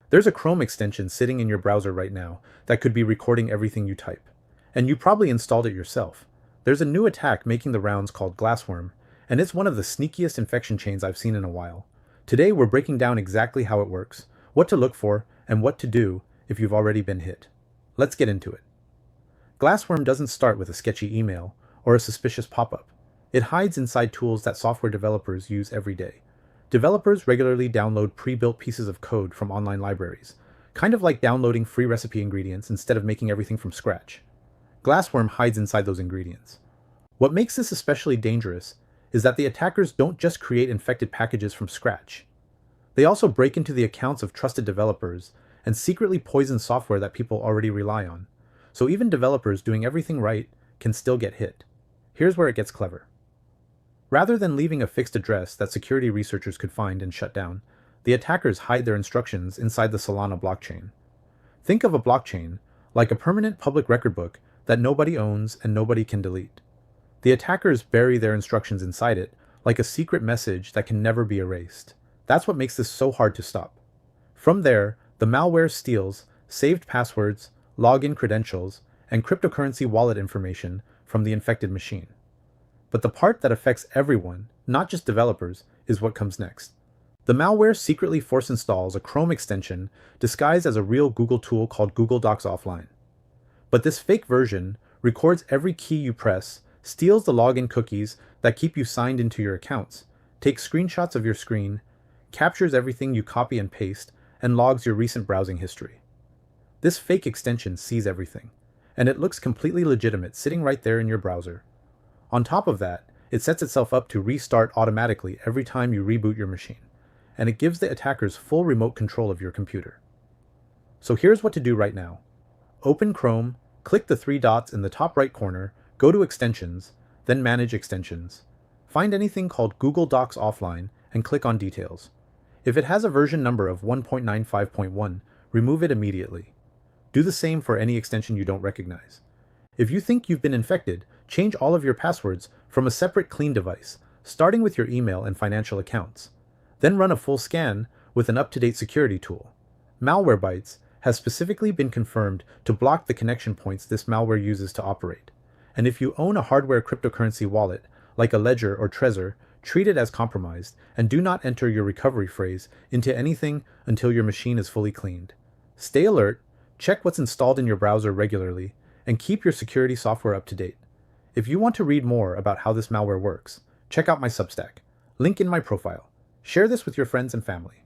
There's a Chrome extension sitting in your browser right now that could be recording everything you type. And you probably installed it yourself. There's a new attack making the rounds called GlassWorm, and it's one of the sneakiest infection chains I've seen in a while. Today we're breaking down exactly how it works, what to look for, and what to do if you've already been hit. Let's get into it. GlassWorm doesn't start with a sketchy email or a suspicious pop-up. It hides inside tools that software developers use every day. Developers regularly download pre-built pieces of code from online libraries, kind of like downloading free recipe ingredients instead of making everything from scratch. GlassWorm hides inside those ingredients. What makes this especially dangerous is that the attackers don't just create infected packages from scratch. They also break into the accounts of trusted developers and secretly poison software that people already rely on. So even developers doing everything right can still get hit. Here's where it gets clever. Rather than leaving a fixed address that security researchers could find and shut down, the attackers hide their instructions inside the Solana blockchain. Think of a blockchain like a permanent public record book that nobody owns and nobody can delete. The attackers bury their instructions inside it like a secret message that can never be erased. That's what makes this so hard to stop. From there, the malware steals saved passwords, login credentials, and cryptocurrency wallet information from the infected machine. But the part that affects everyone, not just developers, is what comes next. The malware secretly force installs a Chrome extension disguised as a real Google tool called Google Docs Offline. But this fake version records every key you press, steals the login cookies that keep you signed into your accounts, takes screenshots of your screen, captures everything you copy and paste, and logs your recent browsing history. This fake extension sees everything, and it looks completely legitimate sitting right there in your browser. On top of that, it sets itself up to restart automatically every time you reboot your machine, and it gives the attackers full remote control of your computer. So here's what to do right now. Open Chrome, click the three dots in the top right corner, go to Extensions, then Manage Extensions. Find anything called Google Docs Offline and click on Details. If it has a version number of 1.95.1, remove it immediately. Do the same for any extension you don't recognize. If you think you've been infected, change all of your passwords from a separate clean device, starting with your email and financial accounts. Then run a full scan with an up-to-date security tool. Malwarebytes has specifically been confirmed to block the connection points this malware uses to operate. And if you own a hardware cryptocurrency wallet, like a Ledger or Trezor, treat it as compromised and do not enter your recovery phrase into anything until your machine is fully cleaned. Stay alert, check what's installed in your browser regularly, and keep your security software up to date. If you want to read more about how this malware works, check out my Substack, link in my profile. Share this with your friends and family.